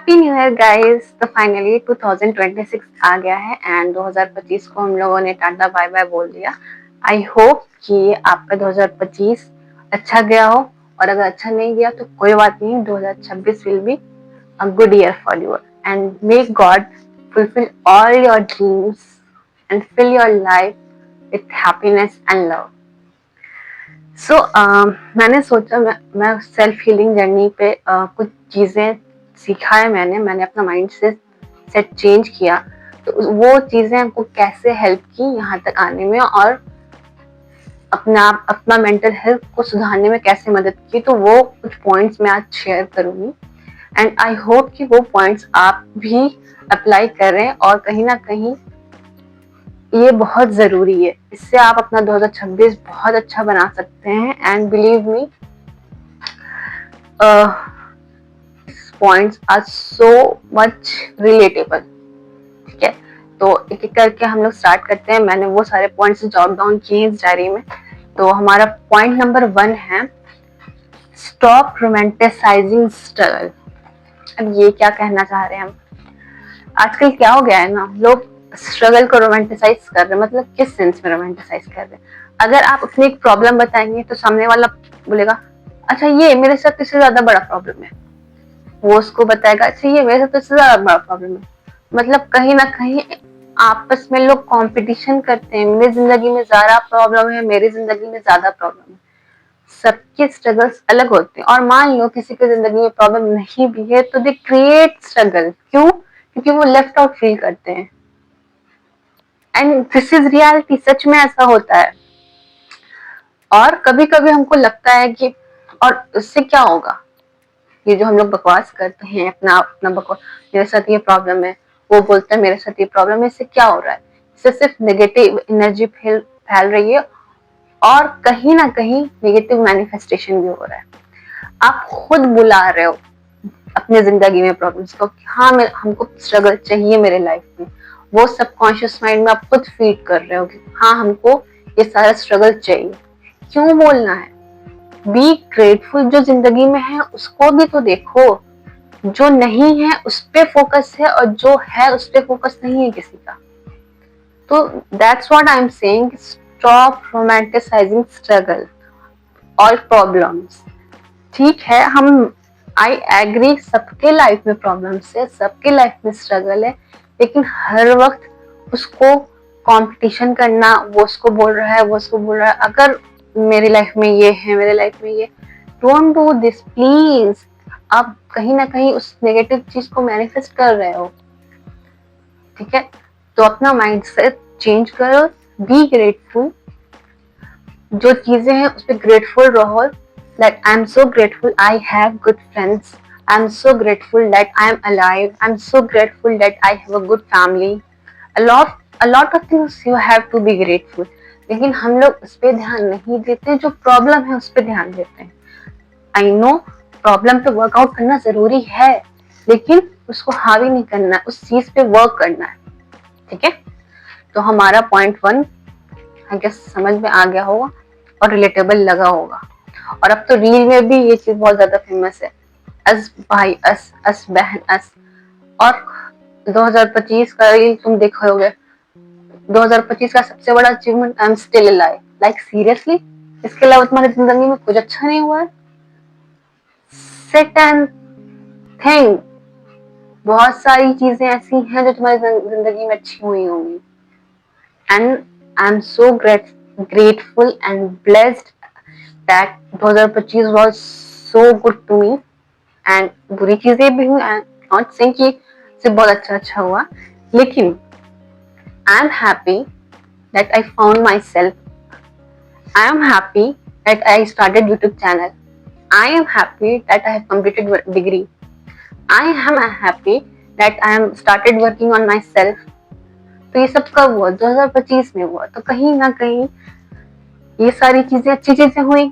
Happy new year guys. तो finally 2026 आ गया है एंड 2025 को हम लोगों ने टाटा बाय बाय बोल दिया। आई होप कि आपका 2025 अच्छा गया हो, और अगर अच्छा नहीं गया तो कोई बात नहीं, 2026 will be a good year for you and may God fulfill all your dreams and fill your life with happiness and love. सो मैंने सोचा मैं सेल्फ हीलिंग जर्नी पे कुछ चीज़ें सीखा है। मैंने अपना माइंड सेट चेंज किया, तो वो चीज़ें हमको कैसे हेल्प की यहाँ तक आने में, और अपना मेंटल हेल्थ को सुधारने में कैसे मदद की, तो वो कुछ पॉइंट्स मैं आज शेयर करूँगी। एंड आई होप कि वो पॉइंट्स आप भी अप्लाई करें, और कहीं ना कहीं ये बहुत ज़रूरी है। इससे आप अपना 2026 बहुत अच्छा बना सकते हैं। And believe me, points are so much relatable. ठीक है, तो एक एक करके हम लोग स्टार्ट करते हैं। मैंने वो सारे पॉइंट्स जॉट डाउन किए इस डायरी में। तो हमारा पॉइंट नंबर 1 है स्टॉप रोमांटिसाइजिंग स्ट्रगल। अब ये क्या कहना चाह रहे हैं हम? आजकल क्या हो गया है ना, लोग स्ट्रगल को रोमांटिसाइज कर रहे हैं। मतलब किस सेंस में रोमांटिसाइज कर रहे हैं? अगर आप अपनी एक प्रॉब्लम बताएंगे तो सामने वाला बोलेगा अच्छा ये मेरे साथ इससे ज्यादा बड़ा प्रॉब्लम है। वो उसको बताएगा अच्छा ये मेरे साथ इससे ज्यादा बड़ा प्रॉब्लम है। मतलब कहीं ना कहीं आपस में लोग कंपटीशन करते हैं। मेरी जिंदगी में ज्यादा प्रॉब्लम है, मेरी जिंदगी में ज्यादा प्रॉब्लम है। सबके स्ट्रगल्स अलग होते हैं, और मान लो किसी की जिंदगी में प्रॉब्लम नहीं भी है तो दे क्रिएट स्ट्रगल। क्यों? क्योंकि वो लेफ्ट आउट फील करते हैं। एंड दिस इज रियलिटी, सच में ऐसा होता है। और कभी कभी हमको लगता है कि और इससे क्या होगा, ये जो हम लोग बकवास करते हैं, अपना अपना बकवास, मेरे साथ ये प्रॉब्लम है, वो बोलता है मेरे साथ ये प्रॉब्लम है, इससे क्या हो रहा है? इससे सिर्फ नेगेटिव एनर्जी फैल रही है, और कहीं ना कहीं नेगेटिव मैनिफेस्टेशन भी हो रहा है। आप खुद बुला रहे हो अपने जिंदगी में प्रॉब्लम्स को कि हाँ हमको स्ट्रगल चाहिए मेरे लाइफ में। वो सबकॉन्शियस माइंड में आप खुद फीड कर रहे हो कि हाँ हमको ये सारा स्ट्रगल चाहिए। क्यों बोलना है? Be grateful. जो जिंदगी में है उसको भी तो देखो। जो नहीं है उस पे फोकस है, और जो है उस पे फोकस नहीं है किसी का। तो that's what I am saying, stop romanticising struggle और प्रॉब्लम्स। ठीक है, हम आई एग्री, सबके लाइफ में प्रॉब्लम्स है, सबके लाइफ में स्ट्रगल है, लेकिन हर वक्त उसको कंपटीशन करना, वो उसको बोल रहा है, वो उसको बोल रहा है, अगर मेरी लाइफ में ये है, मेरे लाइफ में ये, डोंट डू दिस प्लीज। आप कहीं ना कहीं उस नेगेटिव चीज को मैनिफेस्ट कर रहे हो। ठीक है, तो अपना माइंडसेट चेंज करो, बी ग्रेटफुल। जो चीजें हैं उस पर ग्रेटफुल रहो। That I'm so grateful I have good friends. I'm so grateful that I'm alive. I'm so grateful that I have a good family. A lot of things you have to be grateful. लेकिन हम लोग उस पर ध्यान नहीं देते, जो problem है उस पर ध्यान देते हैं। आई नो प्रॉब्लम पे वर्कआउट करना जरूरी है, लेकिन उसको हावी नहीं करना, उस चीज पे वर्क करना है। ठीक है, तो हमारा पॉइंट 1 आई गेस समझ में आ गया होगा और रिलेटेबल लगा होगा। और अब तो रील में भी ये चीज बहुत ज्यादा फेमस है, अस भाई अस बहन अस। और 2025 का रील तुम देखोगे, 2025 का सबसे बड़ा achievement, I am still alive. Like seriously, इसके अलावा तुम्हारी जिंदगी में कुछ अच्छा नहीं हुआ है? Sit and think. बहुत सारी चीजें ऐसी हैं जो तुम्हारी जिंदगी में अच्छी हुई होंगी। And I am so grateful and blessed that 2025 was so good to me। And बुरी चीजें भी हुई, नॉट सेइंग कि सिर्फ बहुत अच्छा हुआ, लेकिन I am happy that I found my self. I am happy that I started YouTube channel. I am happy that I have completed degree. I am happy that I am started working on my self. तो ये सब कब हुआ? 2025 में हुआ। तो कहीं ना कहीं ये सारी चीजें अच्छी चीजें हुई।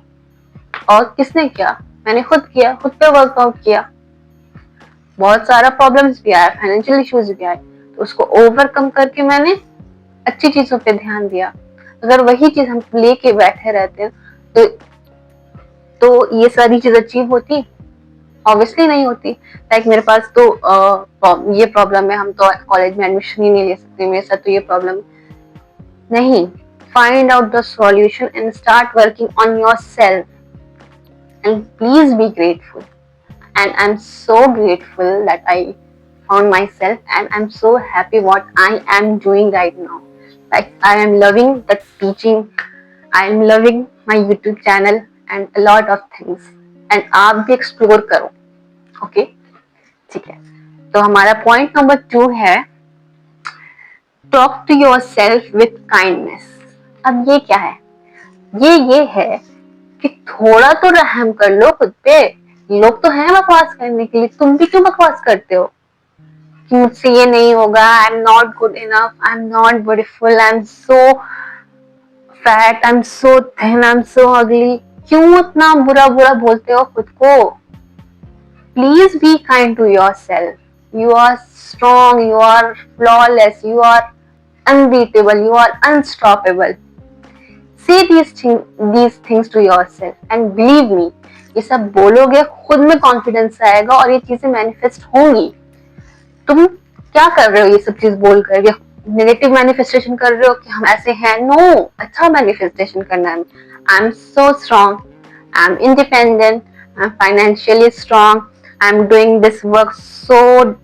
और किसने किया? मैंने खुद किया, खुद पे वर्कआउट किया। बहुत सारा प्रॉब्लम्स भी आया, फाइनेंशियल इश्यूज भी आए, तो उसको ओवरकम करके मैंने अच्छी चीजों पे ध्यान दिया। अगर वही चीज हम लेके बैठे रहते तो ये सारी चीज अचीव होती ऑब्वियसली नहीं होती। लाइक मेरे पास तो ये प्रॉब्लम है, हम तो कॉलेज में एडमिशन ही नहीं ले सकते, मेरे साथ तो ये प्रॉब्लम नहीं। Find out the solution and start working on yourself and please be grateful. And I'm so grateful that I found myself, and I'm so happy what I am doing right now. Like I am loving the teaching, I am loving my YouTube channel and a lot of things. And आप भी explore करो, okay? ठीक है, तो हमारा point number 2 है talk to yourself with kindness. अब ये क्या है? ये है कि थोड़ा तो रहम कर लो खुद पे। लोग तो हैं बकवास करने के लिए, तुम भी क्यों बकवास करते हो कि मुझसे ये नहीं होगा, I am not good enough, I am not beautiful, I am so fat, I am so thin, I am so ugly. क्यों इतना बुरा बुरा बोलते हो खुद को? Please be kind to yourself. You are strong, you are flawless, you are unbeatable, you are unstoppable. Say these things to yourself and believe me, ये सब बोलोगे खुद में कॉन्फिडेंस आएगा और ये चीजें मैनिफेस्ट होंगी। तुम क्या कर रहे हो ये सब चीज बोल कर? नेगेटिव मैनिफेस्टेशन कर रहे हो कि हम ऐसे हैं? नो, अच्छा मैनिफेस्टेशन करना है। I am so strong, I am independent, I am financially strong, I am doing this work so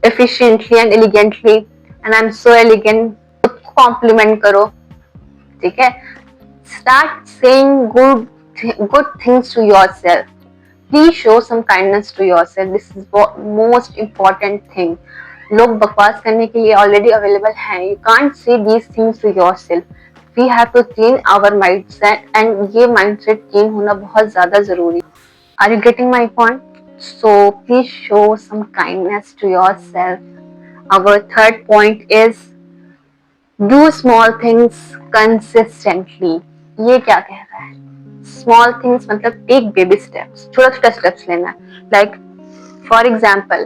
efficiently and elegantly, and I'm so elegant. खुद को कॉम्प्लीमेंट करो, ठीक है? Start saying good things to yourself. Please show some kindness to yourself. This is most important thing. लोग बकवास करने के लिए already available हैं. You can't say these things to yourself. We have to change our mindset, and ये mindset change होना बहुत ज़्यादा ज़रूरी. Are you getting my point? So please show some kindness to yourself. Our third point is do small things consistently. ये क्या कह रहा है? Small things मतलब take baby steps, छोटा छोटा steps लेना है। Like for example,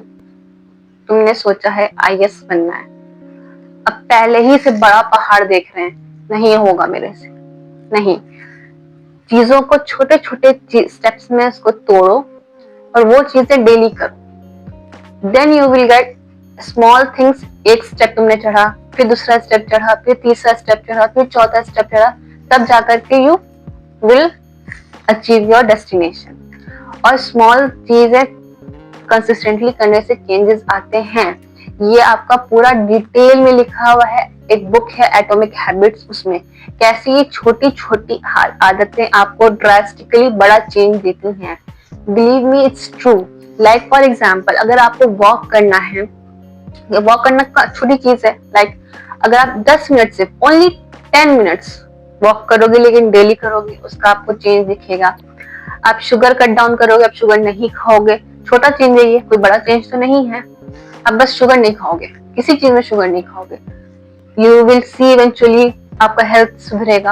तुमने सोचा है IAS बनना है, अब पहले ही से बड़ा पहाड़ देख रहे हैं, नहीं होगा मेरे से, नहीं। चीजों को छोटे छोटे स्टेप्स में उसको तोड़ो और वो चीजें डेली करो। Then you will get small things. एक स्टेप तुमने चढ़ा, फिर दूसरा स्टेप चढ़ा, फिर तीसरा स्टेप चढ़ा, फिर चौथा स्टेप चढ़ा, तब जाकर के you will achieve your destination. और स्मॉल चीजें कंसिस्टेंटली करने से चेंजेस आते हैं। ये आपका पूरा डिटेल में लिखा हुआ है, एक बुक है एटॉमिक हैबिट्स, उसमें कैसे ये छोटी छोटी आदतें आपको ड्रास्टिकली बड़ा चेंज देती हैं। Believe me, it's true. Like for example, अगर आपको वॉक करना है, वॉक करना छोटी चीज है। Like अगर आप 10 मिनट से only 10 मिनट्स वॉक करोगे, लेकिन डेली करोगे, उसका आपको चेंज दिखेगा। आप शुगर कट डाउन करोगे, आप शुगर नहीं खाओगे, छोटा चेंज है ये, कोई बड़ा चेंज तो नहीं है। आप बस शुगर नहीं खाओगे, किसी चीज में शुगर नहीं खाओगे, यू विल सी इवेंचुअली आपका हेल्थ सुधरेगा,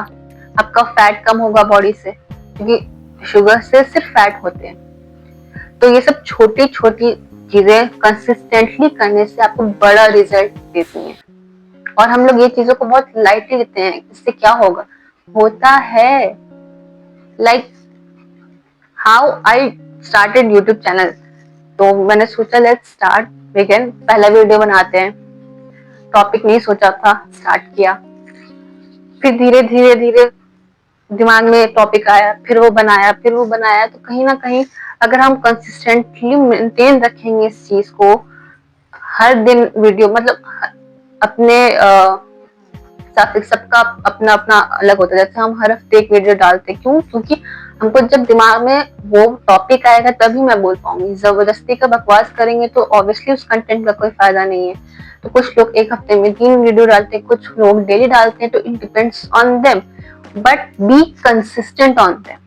आपका फैट कम होगा बॉडी से, क्योंकि शुगर से सिर्फ फैट होते हैं। तो ये सब छोटी छोटी चीजें कंसिस्टेंटली करने से आपको बड़ा रिजल्ट देती हैं। और हम लोग ये चीजों को बहुत लाइटली लेते हैं, इससे क्या होगा, होता है। Like how I started YouTube channel, तो मैंने सोचा लेट्स स्टार्ट बिगिन, पहला वीडियो बनाते हैं, टॉपिक नहीं सोचा था, स्टार्ट किया, फिर धीरे धीरे धीरे दिमाग में टॉपिक आया, फिर वो बनाया, फिर वो बनाया। तो कहीं ना कहीं अगर हम कंसिस्टेंटली मेंटेन रखेंगे इस चीज को, हर दिन वीडियो, मतलब अपने सबका अपना अपना अलग होता है। जैसे हम हर हफ्ते एक वीडियो डालते, क्यों? क्योंकि हमको जब दिमाग में वो टॉपिक आएगा तभी मैं बोल पाऊंगी। जबरदस्ती का बकवास करेंगे तो ऑब्वियसली उस कंटेंट का कोई फायदा नहीं है। तो कुछ लोग एक हफ्ते में 3 वीडियो डालते हैं, कुछ लोग डेली डालते हैं, तो it depends on them, but be consistent on them.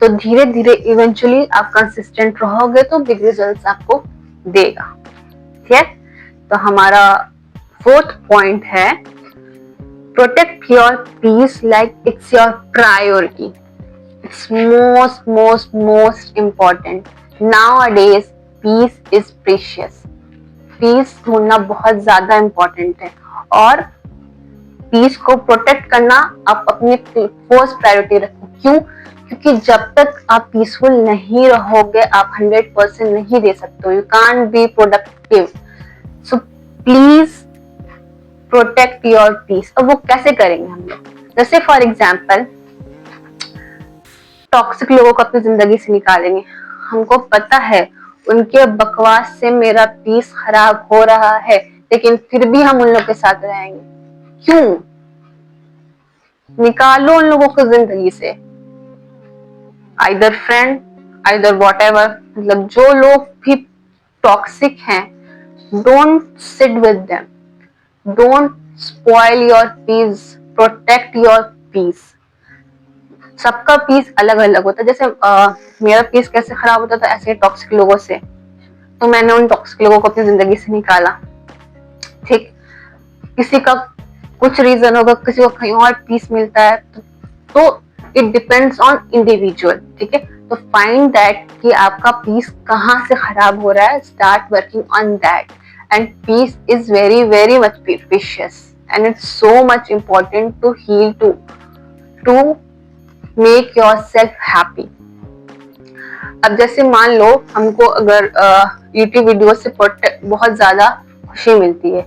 तो धीरे धीरे इवेंचुअली आप कंसिस्टेंट रहोगे तो बिग रिजल्ट्स आपको देगा। ठीक है, तो हमारा 4th पॉइंट है protect your peace like it's your priority. It's most important. Nowadays peace is precious. Peace ढूंढना बहुत ज्यादा इम्पोर्टेंट है, और पीस को प्रोटेक्ट करना आप अपनी फर्स्ट प्रायोरिटी रखें। क्यों? क्योंकि जब तक आप पीसफुल नहीं रहोगे आप 100% नहीं दे सकते हो, you can't be productive. So please protect your peace. अब वो कैसे करेंगे हम लोग? जैसे फॉर एग्जाम्पल टॉक्सिक लोगों को अपनी जिंदगी से निकालेंगे, हमको पता है उनके बकवास से मेरा पीस खराब हो रहा है, लेकिन फिर भी हम उन लोगों के साथ रहेंगे। क्यों? निकालो उन लोगों को जिंदगी से, आइदर फ्रेंड आइदर व्हाटएवर। मतलब जो लोग भी टॉक्सिक हैं, don't sit with them, don't spoil your peace, protect your peace. सबका पीस अलग अलग होता है। जैसे मेरा पीस कैसे खराब होता था ऐसे टॉक्सिक लोगों से, तो मैंने उन टॉक्सिक लोगों को अपनी जिंदगी से निकाला। ठीक, किसी का कुछ रीजन होगा, किसी को कहीं और पीस मिलता है, तो इट डिपेंड्स ऑन इंडिविजुअल। ठीक है, तो फाइंड दैट कि आपका पीस कहाँ से खराब हो रहा है, start working on that. And peace is very very much precious and it's so much important to heal, to make yourself happy. अब जैसे मान लो हमको अगर यूट्यूब वीडियो से बहुत ज्यादा खुशी मिलती है,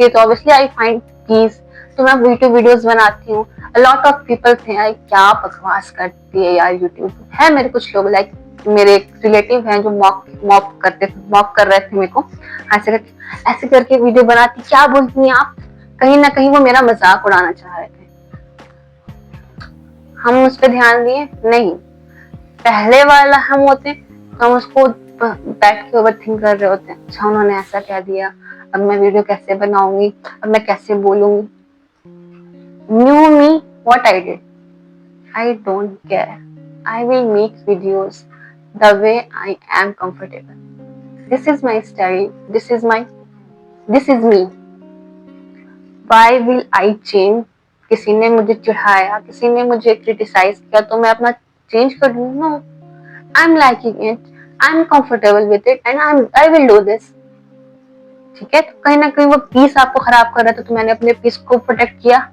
तो ऑब्वियसली आई फाइंड पीस, तो मैं यूट्यूब वीडियोस बनाती हूँ। अ लॉट ऑफ पीपल थे यार क्या बकवास करती है यार यूट्यूब है। मेरे कुछ लोग लाइक मेरे रिलेटिव हैं जो मॉक कर रहे थे मेरे को, ऐसे करके वीडियो बनाती, क्या बोलती हैं आप। कहीं ना कहीं वो मेरा मजाक उड़ाना चाह रहे थे। हम उस पर ध्यान दिए नहीं, पहले वाला हम होते तो हम उसको बैठ के ओवर थिंक कर रहे होते हैं। अच्छा उन्होंने ऐसा कह दिया, अब मैं वीडियो कैसे बनाऊंगी, अब मैं कैसे बोलूंगी। New me what I did, I don't care, I will make videos the way I am comfortable. This is my style, this is me. Why will I change? किसी ने मुझे चिढ़ाया, किसी ने मुझे क्रिटिसाइज किया तो मैं अपना चेंज कर लूं? No, I am liking it, I am comfortable with it and I will do this. ठीक है, तो कहीं ना कहीं वो पीस आपको खराब कर रहा था, तो मैंने अपने पीस को प्रोटेक्ट किया।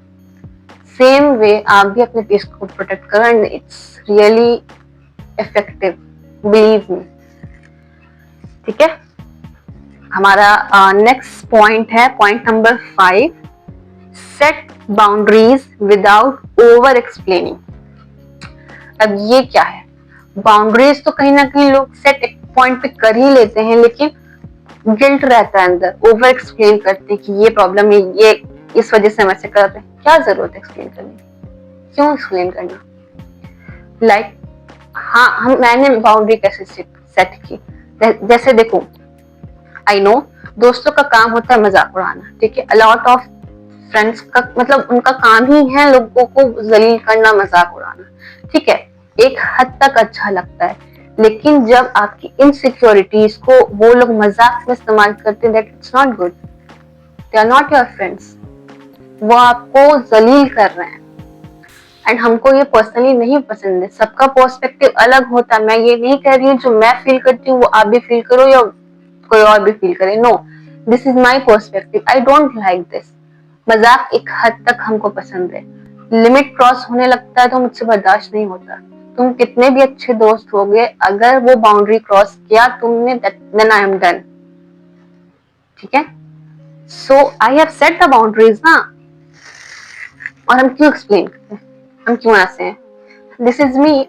सेम वे आप भी अपने पीस को प्रोटेक्ट करो and it's really effective, believe me. ठीक है, हमारा नेक्स्ट पॉइंट है point number 5, set boundaries without over explaining. अब ये क्या है? बाउंड्रीज तो कहीं ना कहीं लोग सेट एक पॉइंट पे कर ही लेते हैं, लेकिन गिल्ट रहता है अंदर, ओवर एक्सप्लेन करते हैं कि ये प्रॉब्लम है, ये इस वजह से हम ऐसे करते हैं। क्या जरूरत है एक्सप्लेन करने की? क्यों एक्सप्लेन करना? लाइक हाँ, मैंने बाउंड्री कैसे सेट की? जैसे देखो, आई नो दोस्तों का काम होता है मजाक उड़ाना। ठीक है, अलॉट ऑफ फ्रेंड्स का मतलब उनका काम ही है लोगों को जलील करना, मजाक उड़ाना। ठीक है, एक हद तक अच्छा लगता है, लेकिन जब आपकी इनसिक्योरिटीज को वो लोग मजाक में इस्तेमाल करते हैं, that it's not good. They are not your friends, वो आपको जलील कर रहे हैं। एंड हमको ये पर्सनली नहीं पसंद है। सबका पर्सपेक्टिव अलग होता है। मैं ये नहीं कह रही हूँ जो मैं फील करती हूँ वो आप भी फील करो या कोई और भी फील करे। No, this is my perspective, I don't like this. मजाक एक हद तक हमको पसंद है, लिमिट क्रॉस होने लगता है तो मुझसे बर्दाश्त नहीं होता। तुम कितने भी अच्छे दोस्त हो गए, अगर वो बाउंड्री क्रॉस किया तुमने, देन आई एम डन। ठीक है, so I have set the boundaries ना। और हम क्यों एक्सप्लेन करते हैं, हम क्यों ऐसे हैं? This is me,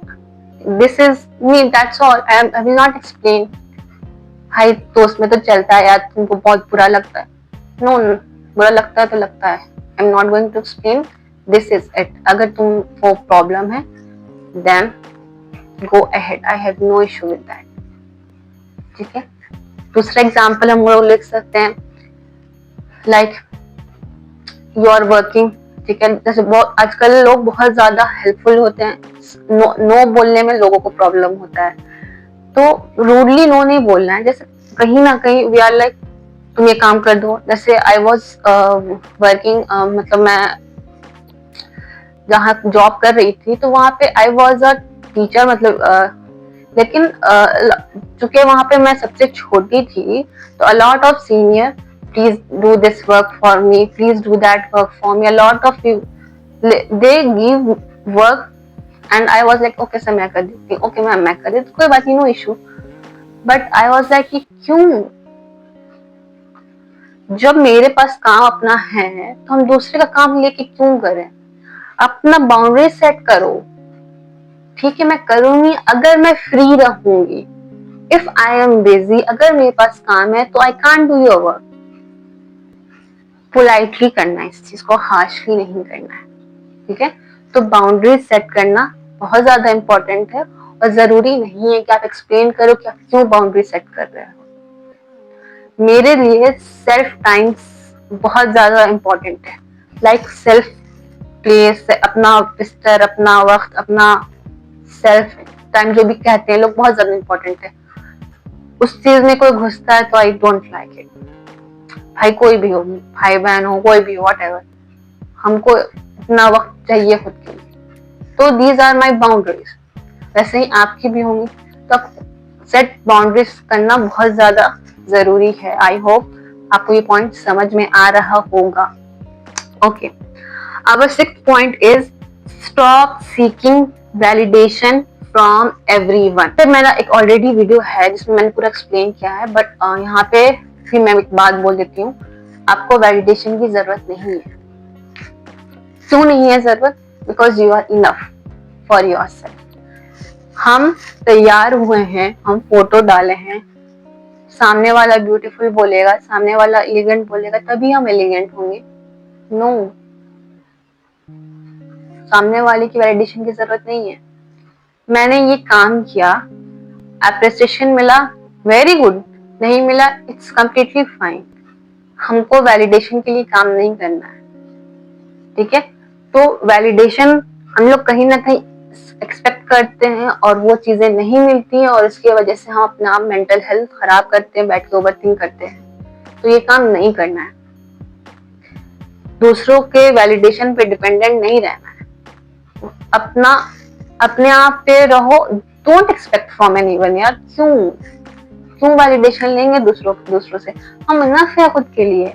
that's all. I will not explain. भाई दोस्त में तो चलता है यार, तुमको बहुत बुरा लगता है। नो, बुरा लगता है तो लगता है। I am not going to explain, this is it. अगर तुम वो प्रॉब्लम है then go ahead, I have no issue with that. ठीक है, दूसरा एग्जांपल हम लोग लिख सकते हैं, लाइक यू आर वर्किंग। ठीक है, जैसे बहुत आजकल लोग बहुत ज्यादा हेल्पफुल होते हैं। नो बोलने में लोगों को प्रॉब्लम होता है, तो रूडली नो नहीं बोलना है। जैसे कहीं ना कहीं वी आर लाइक तुम ये काम कर दो। जैसे आई वॉज वर्किंग, मतलब मैं जहाँ जॉब कर रही थी तो वहाँ पे आई वॉज अ टीचर, मतलब लेकिन चूंकि वहाँ पे मैं सबसे छोटी थी, तो a lot of senior, please do this work for me, please do that work for me, a lot of they give work and I was like okay sir मैं कर देती हूँ, ओके मैम मैं कर देती हूँ, कोई बात नहीं, no issue. But I was like कि क्यों, जब मेरे पास काम अपना है तो हम दूसरे का काम लेके क्यों करें? अपना बाउंड्री सेट करो। ठीक है मैं करूंगी अगर मैं फ्री रहूंगी, इफ आई एम बिजी, अगर मेरे पास काम है तो I can't do your work. Politely करना है इस चीज को, हार्शली नहीं करना है। ठीक है, तो बाउंड्री सेट करना बहुत ज्यादा इंपॉर्टेंट है और जरूरी नहीं है कि आप एक्सप्लेन करो कि आप क्यों बाउंड्री सेट कर रहे हो। मेरे लिए सेल्फ टाइम बहुत ज्यादा इंपॉर्टेंट है, लाइक सेल्फ प्लेस, अपना बिस्तर, अपना वक्त, अपना सेल्फ टाइम जो भी कहते हैं लोग, बहुत ज्यादा इंपॉर्टेंट है। उस चीज में कोई घुसता है तो आई डोंट लाइक इट। भाई कोई भी हो, भाई बहन हो, कोई भी हो, व्हाटएवर, हमको इतना वक्त चाहिए खुद के लिए। तो दीज आर माई बाउंड्रीज। वैसे ही आपकी भी होंगी, तो सेट बाउंड्रीज करना बहुत ज्यादा जरूरी है। आई होप आपको ये पॉइंट समझ में आ रहा होगा। Okay, our sixth point is stop seeking validation from everyone. तो मेरा एक ऑलरेडी वीडियो है जिसमें मैंने पूरा एक्सप्लेन किया है, बट यहाँ पे फिर मैं एक बात बोल देती हूँ, आपको वैलिडेशन की जरूरत नहीं है। क्यों नहीं है जरूरत? Because you are enough for yourself. हम तैयार हुए हैं, हम फोटो डाले हैं, सामने वाला ब्यूटीफुल बोलेगा, सामने वाला एलिगेंट बोलेगा, तभी हम एलिगेंट होंगे। नो, सामने वाले की वैलिडेशन की जरूरत नहीं है। मैंने ये काम किया, एप्रिसिएशन मिला, वेरी गुड, नहीं मिला, इट्स कम्प्लीटली फाइन। हमको वैलिडेशन के लिए काम नहीं करना है। ठीक है, तो वैलिडेशन हम लोग कहीं ना कहीं एक्सपेक्ट करते हैं और वो चीजें नहीं मिलती हैं, और इसकी वजह से हम अपना मेंटल हेल्थ खराब करते हैं, बैठ के ओवरथिंक करते हैं। तो ये काम नहीं करना है, दूसरों के वैलिडेशन पे डिपेंडेंट नहीं रहना है, अपना अपने आप पे रहो। डोंट एक्सपेक्ट फ्रॉम एनीवन यार, क्यों वैलिडेशन लेंगे दूसरों से? हम इनफ है खुद के लिए।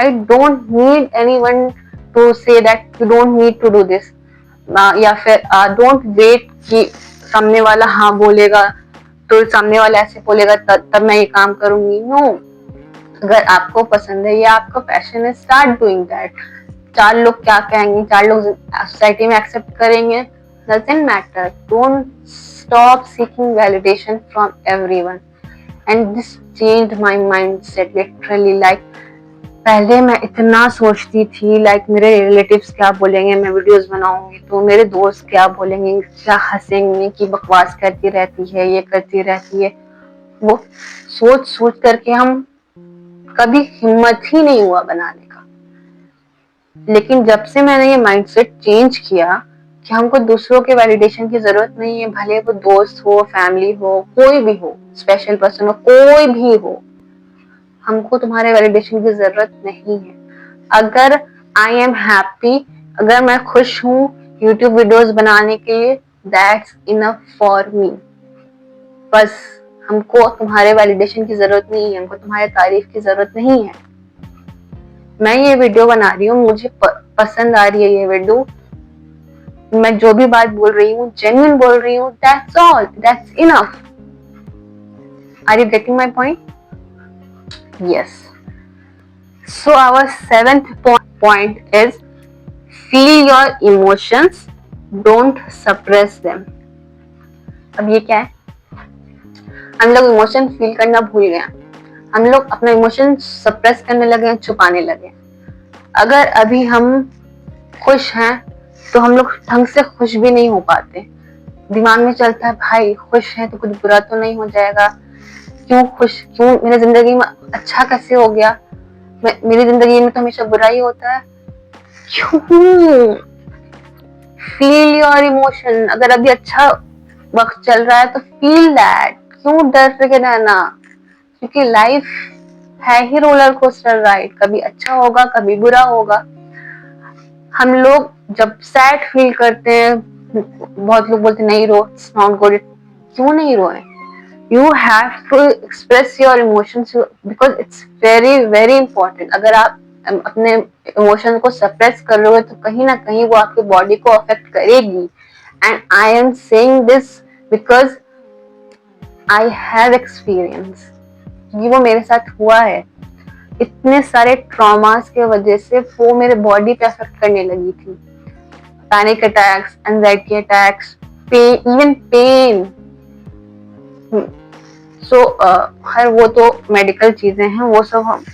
I don't need anyone to say that you don't need to do this, या फिर डोंट वेट कि सामने वाला हाँ बोलेगा तो सामने वाला ऐसे बोलेगा तब मैं ये काम करूंगी। नो, अगर आपको पसंद है, ये आपका पैशन है, स्टार्ट डूइंग दैट। 4 लोग क्या कहेंगे, 4 लोग सोसाइटी में एक्सेप्ट करेंगे, doesn't matter. Don't stop seeking validation from everyone. And this changed my mindset literally. Like पहले मैं इतना सोचती थी, लाइक मेरे रिलेटिव्स क्या बोलेंगे, मैं वीडियोस बनाऊंगी तो मेरे दोस्त क्या बोलेंगे, क्या हंसेंगे कि बकवास करती रहती है, ये करती रहती है। वो सोच करके हम कभी हिम्मत ही नहीं हुआ बनाने का। लेकिन जब से मैंने ये माइंडसेट चेंज किया कि हमको दूसरों के वैलिडेशन की जरूरत नहीं है, भले वो दोस्त हो, फैमिली हो, कोई भी हो, स्पेशल पर्सन हो, कोई भी हो, हमको तुम्हारे वैलिडेशन की जरूरत नहीं है। अगर आई एम हैप्पी, अगर मैं खुश हूँ यूट्यूब वीडियोस बनाने के लिए, दैट्स इनफ फॉर मी। बस हमको तुम्हारे वैलिडेशन की जरूरत नहीं है, हमको तुम्हारे तारीफ की जरूरत नहीं है। मैं ये वीडियो बना रही हूँ, मुझे पसंद आ रही है ये वीडियो, मैं जो भी बात बोल रही हूँ जेन्युइन बोल रही हूँ, that's all, that's enough. Are you getting my point? Yes. So our 7th point is feel your emotions, don't suppress them. अब ये क्या है? हम लोग इमोशन फील करना भूल गए, हम लोग अपना इमोशन सप्रेस करने लगे, छुपाने लगे। अगर अभी हम खुश हैं तो हम लोग ढंग से खुश भी नहीं हो पाते। दिमाग में चलता है भाई खुश है तो कुछ बुरा तो नहीं हो जाएगा, क्यों खुश, क्यों मेरी जिंदगी में अच्छा कैसे हो गया, मेरी जिंदगी में तो हमेशा बुरा ही होता है, क्यों? Feel your emotion. अगर अभी अच्छा वक्त चल रहा है तो फील दैट, क्यों डर के रहना? क्योंकि लाइफ है ही रोलर कोस्टर राइड, कभी अच्छा होगा कभी बुरा होगा। हम लोग जब सैड फील करते हैं, बहुत लोग बोलते नहीं रो, इट्स नॉट गुड, क्यों नहीं रोए? You have to express your emotions because it's very very important. अगर आप अपने इमोशन को सप्रेस कर रहे हो तो कहीं ना कहीं वो आपके बॉडी को अफेक्ट करेगी, and I am saying this because I have experience, ये वो मेरे साथ हुआ है। इतने सारे ट्रॉमास के वजह से वो मेरे बॉडी पे अफेक्ट करने लगी थी। Panic attacks, anxiety attacks, pain, even pain. So खैर वो तो मेडिकल चीजें हैं, वो सब हम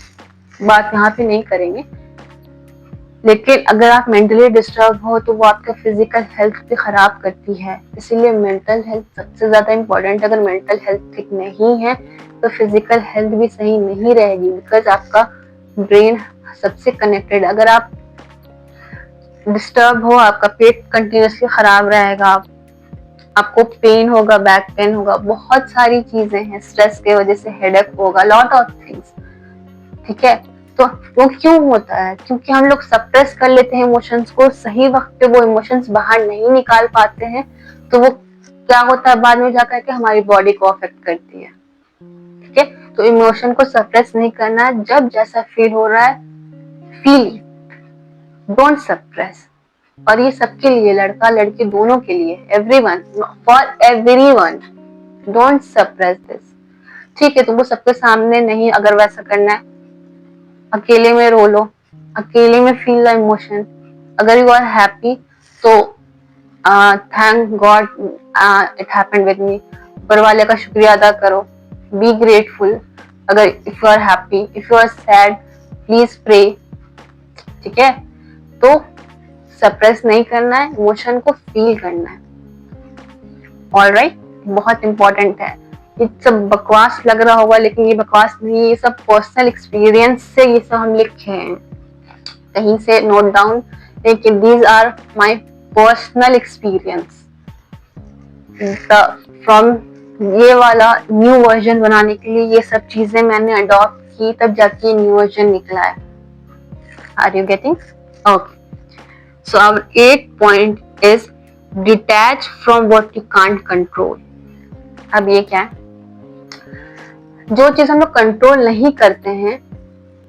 बात यहाँ पे नहीं करेंगे। लेकिन अगर आप मेंटली डिस्टर्ब हो तो वो आपका फिजिकल हेल्थ भी खराब करती है, इसीलिए मेंटल हेल्थ सबसे ज्यादा इम्पोर्टेंट है। अगर मेंटल हेल्थ ठीक नहीं है तो फिजिकल हेल्थ भी सही नहीं रहेगी, बिकॉज आपका ब्रेन सबसे कनेक्टेड। अगर आप डिस्टर्ब हो, आपका पेट कंटिन्यूसली खराब रहेगा, आपको पेन होगा, बैक पेन होगा, बहुत सारी चीजें हैं, स्ट्रेस के वजह से हेडेक होगा, लॉट ऑफ थिंग्स। ठीक है, तो वो क्यों होता है? क्योंकि हम लोग सप्रेस कर लेते हैं इमोशंस को, सही वक्त पे वो इमोशंस बाहर नहीं निकाल पाते हैं, तो वो क्या होता है बाद में जाकर के हमारी बॉडी को अफेक्ट करती है। ठीक है, तो इमोशन को सप्रेस नहीं करना है, जब जैसा फील हो रहा है फील, डोंट सप्रेस। और ये सबके लिए, लड़का लड़की दोनों के लिए, everyone, for everyone, don't suppress this. ठीक है, तुमको सबके सामने नहीं अगर वैसा करना है, अकेले में रो लो, अकेले में फील द इमोशन। अगर यू आर हैप्पी तो thank God it happened with me, ऊपर वाले का शुक्रिया अदा करो, बी ग्रेटफुल। अगर if you are happy, if you are sad, please pray. ठीक है, तो सप्रेस नहीं करना है, इमोशन को फील करना है। ऑलराइट, बहुत इंपॉर्टेंट है। ये सब बकवास लग रहा होगा, लेकिन ये बकवास नहीं, ये सब पर्सनल एक्सपीरियंस से ये सब हम लिखे हैं, कहीं से नोट डाउन, लेकिन these are my personal experience from. ये वाला न्यू वर्जन बनाने के लिए ये सब चीजें मैंने अडॉप्ट की, तब जाके न्यू वर्जन निकला है। Are you getting? Okay, so our 8th point is detach from what you can't control। अब ये क्या है? जो चीज हम लोग कंट्रोल नहीं करते हैं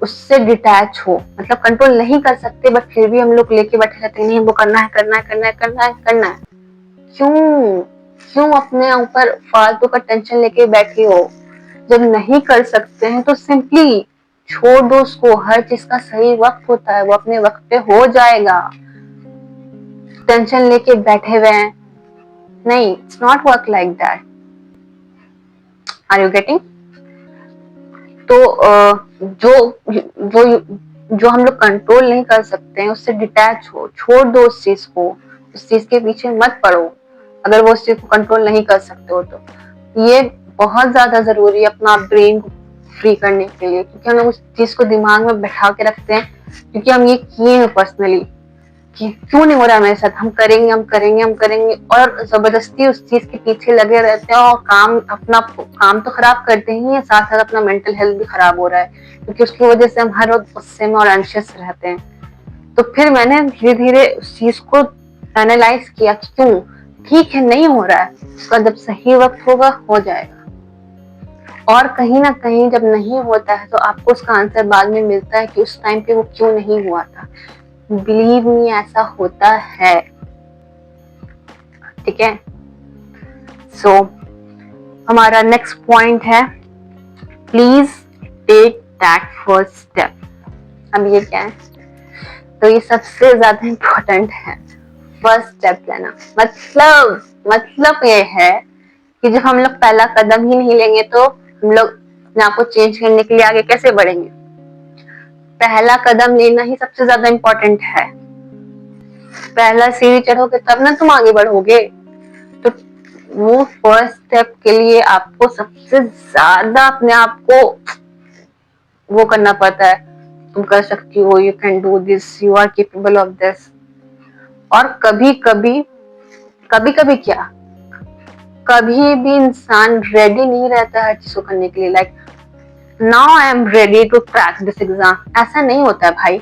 उससे डिटैच हो, मतलब कंट्रोल नहीं कर सकते बट फिर भी हम लोग लेके बैठे रहते हैं, नहीं वो करना है, करना है, करना है, करना है, करना है। क्यों क्यों अपने ऊपर फालतू का टेंशन लेके बैठे हो? जब नहीं कर सकते हैं तो सिंपली छोड़ दो उसको। हर चीज का सही वक्त होता है, वो अपने वक्त पे हो जाएगा। टेंशन लेके बैठे हुए हैं, नहीं, it's not work like that. Are you getting? तो जो हम लोग कंट्रोल नहीं कर सकते हैं उससे डिटैच हो, छोड़ दो उस चीज को, उस चीज के पीछे मत पड़ो। अगर वो उस चीज को कंट्रोल नहीं कर सकते हो तो ये बहुत ज्यादा जरूरी है अपना ब्रेन को फ्री करने के लिए, क्योंकि हम लोग उस चीज को दिमाग में बैठा के रखते हैं, क्योंकि हम ये किए हैं पर्सनली कि क्यों नहीं हो रहा मेरे साथ, हम करेंगे, हम करेंगे, हम करेंगे, और जबरदस्ती उस चीज के पीछे लगे रहते हैं, और अपना काम तो खराब करते ही है, साथ साथ अपना मेंटल हेल्थ भी खराब हो रहा है, क्योंकि उसकी वजह से हम हर वक्त गुस्से में और एंशियस रहते हैं। तो फिर मैंने धीरे धीरे उस चीज को एनालाइज किया कि क्यों, ठीक है नहीं हो रहा है, उसका जब सही वक्त होगा हो जाएगा। और कहीं ना कहीं जब नहीं होता है तो आपको उसका आंसर बाद में मिलता है कि उस टाइम पे वो क्यों नहीं हुआ था। बिलीव मी, ऐसा होता है। ठीक है, सो हमारा नेक्स्ट पॉइंट है, please take that first step. अब ये क्या है? तो ये सबसे ज्यादा इम्पोर्टेंट है, फर्स्ट स्टेप लेना। मतलब ये है कि जब हम लोग पहला कदम ही नहीं लेंगे तो हम लोग अपने आप को चेंज करने के लिए आगे कैसे बढ़ेंगे? पहला कदम लेना ही सबसे ज्यादा इम्पोर्टेंट है। पहला सीढ़ी चढ़ोगे तब ना तुम आगे बढ़ोगे। तो वो फर्स्ट स्टेप के लिए आपको सबसे ज्यादा अपने आप को वो करना पड़ता है, तुम कर सकती हो, you can do this, you are capable of this. और कभी कभी क्या, कभी भी इंसान रेडी नहीं रहता हर चीज को करने के लिए। Like now I am ready to crack this exam, ऐसा नहीं होता है भाई।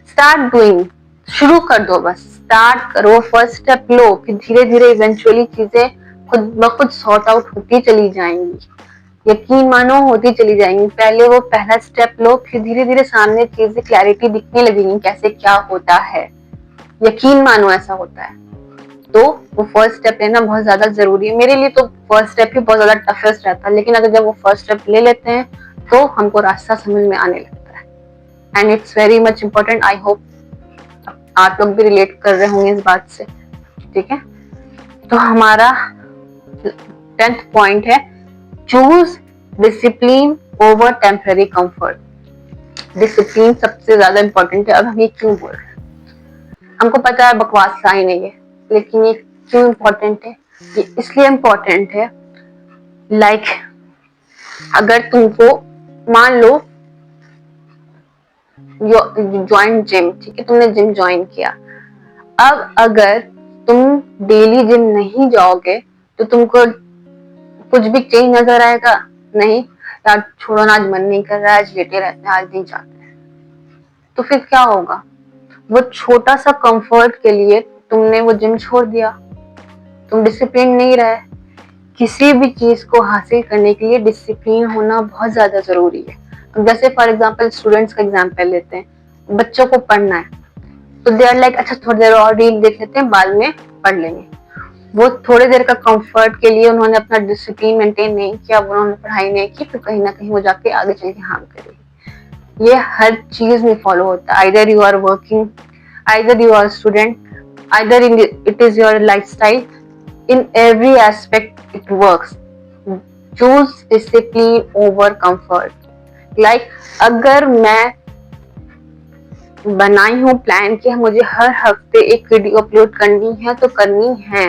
स्टार्ट डूइंग, शुरू कर दो, बस स्टार्ट करो, फर्स्ट स्टेप लो, फिर धीरे धीरे इवेंचुअली चीजें खुद ब खुद सॉर्ट आउट होती चली जाएंगी। यकीन मानो होती चली जाएंगी। पहले वो पहला स्टेप लो, फिर धीरे धीरे सामने चीजें क्लैरिटी दिखने लगेंगी कैसे क्या होता है। यकीन मानो ऐसा होता है। तो वो फर्स्ट स्टेप लेना बहुत ज्यादा जरूरी है। मेरे लिए तो फर्स्ट स्टेप ही बहुत ज्यादा टफेस्ट रहता है, लेकिन अगर जब वो फर्स्ट स्टेप ले लेते हैं तो हमको रास्ता समझ में आने लगता है। And it's very much important. I hope आप लोग भी रिलेट कर रहे होंगे इस बात से, ठीक है। तो हमारा 10th पॉइंट है choose discipline over temporary comfort. Discipline सबसे ज्यादा इंपॉर्टेंट है। अब हम ये क्यों बोल रहे हैं, हमको पता है बकवास लाइन है ये, लेकिन ये क्यों इम्पोर्टेंट है? ये इसलिए इम्पोर्टेंट है, लाइक अगर तुमको मान लो ज्वाइन जिम, ठीक है, तुमने जिम ज्वाइन किया। अब अगर तुम डेली जिम नहीं जाओगे तो तुमको कुछ भी चेंज नजर आएगा? नहीं, यार छोड़ो ना, आज मन नहीं कर रहा है, आज लेटे रहते हैं, आज नहीं जाते हैं। तो फिर क्या होगा? वो छोटा सा कंफर्ट के लिए तुमने वो जिम छोड़ दिया, तुम डिसिप्लिन नहीं रहे। किसी भी चीज को हासिल करने के लिए डिसिप्लिन होना बहुत ज्यादा जरूरी है। जैसे फॉर एग्जांपल स्टूडेंट्स का एग्जांपल लेते हैं, बच्चों को पढ़ना है तो दे आर लाइक अच्छा थोड़ी देर और रील देख लेते हैं, बाद में पढ़ लेंगे। वो थोड़ी देर का कंफर्ट के लिए उन्होंने अपना डिसिप्लिन मेंटेन नहीं किया, उन्होंने पढ़ाई नहीं की, तो कहीं ना कहीं वो जाके आगे चल के हार्म करेगी। ये हर चीज में फॉलो होता है। Either you are working, either you are student, either it is your lifestyle, in every aspect it works. Choose discipline over comfort. Like अगर मैं बनाई हूँ प्लान कि मुझे हर हफ्ते एक वीडियो अपलोड करनी है तो करनी है।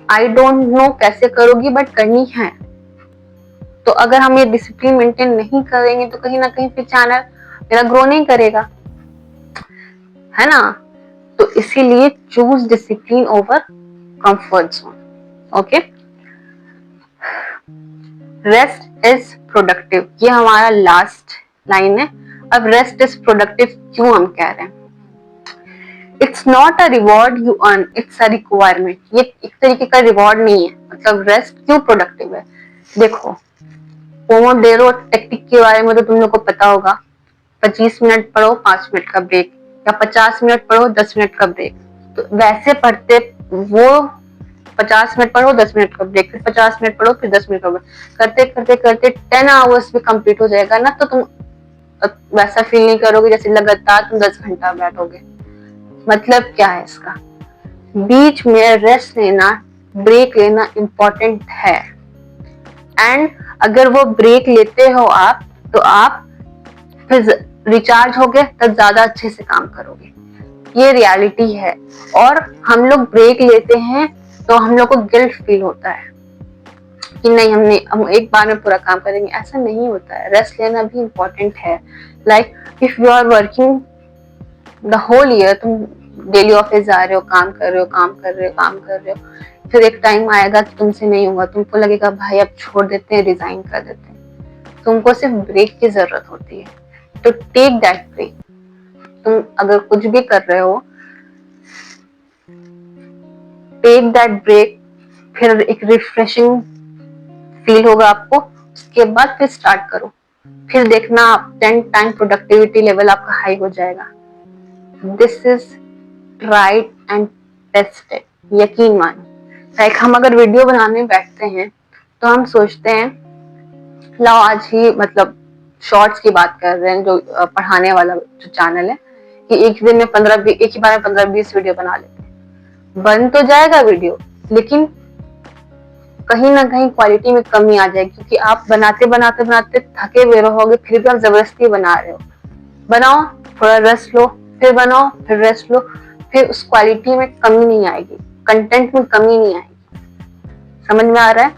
आई डोंट नो कैसे करोगी, बट करनी है। तो अगर हम ये डिसिप्लिन मेंटेन नहीं करेंगे तो कहीं ना कहीं फिर चैनल मेरा ग्रो नहीं करेगा, है ना। तो इसीलिए choose discipline over comfort zone. Okay, rest is productive, ये हमारा लास्ट लाइन है। अब रेस्ट इज प्रोडक्टिव क्यों हम कह रहे हैं? It's not a reward you earn, it's a requirement. ये एक तरीके का रिवॉर्ड नहीं है। मतलब रेस्ट क्यों प्रोडक्टिव है? देखो, पोमोडेरो टेक्निक के बारे में तो तुम लोग को पता होगा। 25 मिनट पढ़ो, 5 मिनट का ब्रेक, या 50 मिनट पढ़ो, 10 मिनट का ब्रेक। तो वैसे पढ़ते वो 50 मिनट पढ़ो, 10 मिनट का ब्रेक, फिर 50 मिनट पढ़ो, फिर 10 मिनट का ब्रेक, करते करते करते 10 आवर्स भी कंप्लीट हो जाएगा ना, तो तुम वैसा फील नहीं करोगे जैसे लगातार तुम 10 घंटा बैठोगे। मतलब क्या है इसका? बीच में रेस्ट लेना, ब्रेक लेना इम्पोर्टेंट है। एंड अगर वो ब्रेक लेते हो आप, तो आप फिर रिचार्ज होगे तब ज्यादा अच्छे से काम करोगे। ये रियलिटी है। और हम लोग ब्रेक लेते हैं तो हम लोग को गिल्ट फील होता है कि नहीं, हम एक बार में पूरा काम करेंगे। ऐसा नहीं होता है। रेस्ट लेना भी इम्पोर्टेंट है। Like if you are working the whole year, तुम डेली ऑफिस जा रहे हो, काम कर रहे हो, काम कर रहे हो, काम कर रहे हो, फिर एक टाइम आएगा कि तुमसे नहीं होगा, तुमको लगेगा भाई अब छोड़ देते हैं, रिजाइन कर देते हैं। तुमको सिर्फ ब्रेक की जरूरत होती है, तो टेक दैट ब्रेक। तुम अगर कुछ भी कर रहे हो, टेक दैट ब्रेक, फिर एक रिफ्रेशिंग फील होगा आपको, उसके बाद फिर स्टार्ट करो। फिर देखना 10 टाइम प्रोडक्टिविटी लेवल आपका हाई हो जाएगा। This is tried and tested, यकीन मान। लाइक हम अगर वीडियो बनाने बैठते हैं तो हम सोचते हैं लाओ आज ही, मतलब शॉर्ट्स की बात कर रहे हैं, जो पढ़ाने वाला जो चैनल है, कि एक दिन में 15 एक ही बार में 15-20 वीडियो बना लेते हैं। बन तो जाएगा वीडियो, लेकिन कहीं ना कहीं क्वालिटी में कमी आ जाएगी, क्योंकि आप बनाते बनाते बनाते थके हुए रहोगे, फिर भी आप जबरदस्ती बना रहे हो। बनाओ, थोड़ा रेस्ट लो, फिर बनाओ, फिर रेस्ट लो, फिर उस क्वालिटी में कमी नहीं आएगी, कंटेंट में कमी नहीं आएगी। समझ में आ रहा है?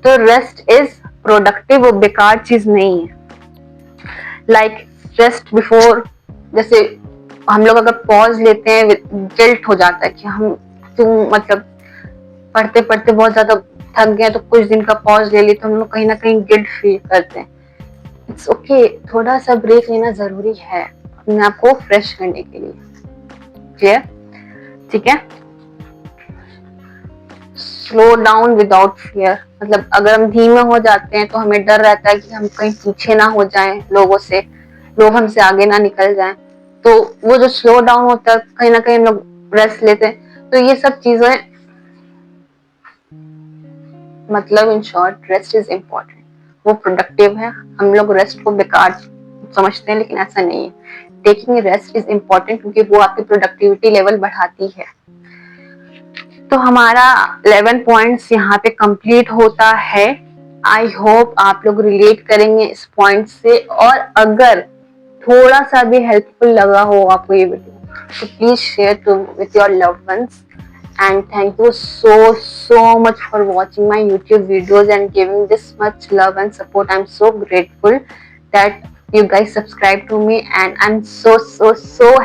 तो रेस्ट इज प्रोडक्टिव, वो बेकार चीज नहीं है। लाइक रेस्ट बिफोर, जैसे हम लोग अगर पॉज लेते हैं, गिल्ट हो जाता है कि हम क्यों, मतलब पढ़ते पढ़ते बहुत ज्यादा थक गए तो कुछ दिन का पॉज ले ली, तो हम लोग कहीं ना कहीं गिल्ट फील करते हैं। इट्स ओके, थोड़ा सा ब्रेक लेना जरूरी है अपने आप को फ्रेश करने के लिए। क्लियर? ठीक है। स्लो डाउन विदाउट फियर, मतलब अगर हम धीमे हो जाते हैं तो हमें डर रहता है कि हम कहीं पीछे ना हो जाएं लोगों से, लोग हमसे आगे ना निकल जाएं। तो वो जो स्लो डाउन होता है, कहीं ना कहीं हम लोग रेस्ट लेते हैं तो ये सब चीजें, मतलब in short rest is important. वो प्रोडक्टिव है, हम लोग रेस्ट को बेकार समझते हैं लेकिन ऐसा नहीं है। टेकिंग रेस्ट इज इम्पोर्टेंट क्योंकि वो आपकी प्रोडक्टिविटी लेवल बढ़ाती है। तो हमारा 11 पॉइंट्स यहाँ पे कंप्लीट होता है। आई होप आप लोग रिलेट करेंगे इस पॉइंट से, और अगर थोड़ा सा भी हेल्पफुल लगा हो आपको ये वीडियो तो please share to with your loved ones. And thank you so much for watching my YouTube videos and giving this much love and support. I'm so grateful that you guys subscribe to me, and I'm so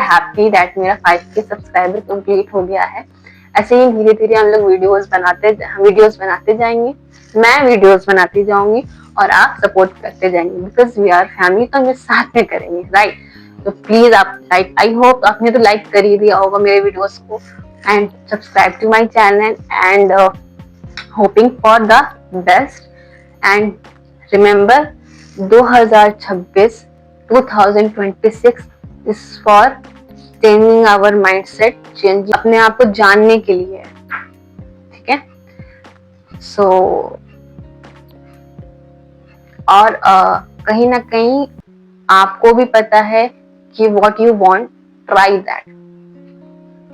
happy that मेरा 5K subscriber complete हो गया है। ऐसे ही धीरे धीरे हम लोग videos बनाते जाएंगे, मैं वीडियोस बनाती जाऊंगी और आप सपोर्ट करते जाएंगे, बिकॉज वी आर फैमिली, तो हम साथ में करेंगे, राइट? तो प्लीज आप लाइक, आई होप आपने तो लाइक कर ही दिया होगा मेरे वीडियोस को, and subscribe to my channel, and hoping for the best. And remember 2026 is for changing our mindset, change अपने आप को जानने के लिए, ठीक है? So और कहीं ना कहीं आपको भी पता है कि what you want, try that,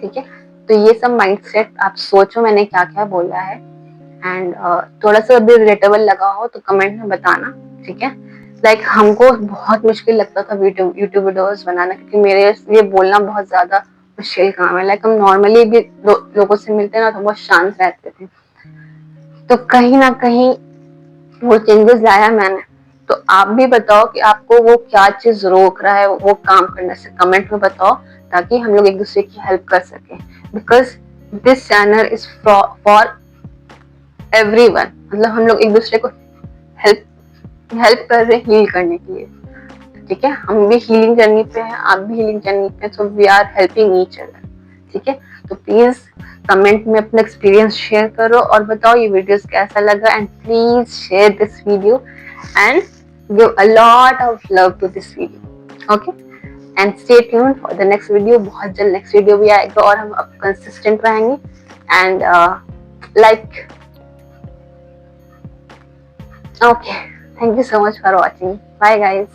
ठीक है? तो ये सब माइंडसेट आप सोचो मैंने क्या क्या बोला है, एंड थोड़ा सा भी रिलेटेबल लगा हो तो कमेंट में बताना, ठीक है? लाइक हमको बहुत मुश्किल लगता था यूट्यूब वीडियोस बनाना, क्योंकि मेरे लिए बोलना बहुत ज्यादा मुश्किल काम है। लाइक हम नॉर्मली भी लोगों से मिलते ना तो बहुत शांत रहते थे, तो कहीं ना कहीं वो चेंजेस लाया मैंने। तो आप भी बताओ कि आपको वो क्या चीज रोक रहा है वो काम करने से, कमेंट में बताओ, ताकि हम लोग एक दूसरे की हेल्प कर सकें, because this channel is for everyone. मतलब हम लोग एक दूसरे को हेल्प कर रहे हैं हील करने के लिए, ठीक है? हम भी हीलिंग जर्नी पे हैं, आप भी हीलिंग जर्नी पे, so we are helping each other, ठीक है? तो प्लीज कमेंट में अपना एक्सपीरियंस शेयर करो और बताओ ये वीडियोस कैसा लगा, and please share this video and give a lot of love to this video, okay? And stay tuned for the next video. बहुत जल्द नेक्स्ट वीडियो भी आएगा और हम अब कंसिस्टेंट रहेंगे, and like, okay, thank you so much for watching. Bye guys.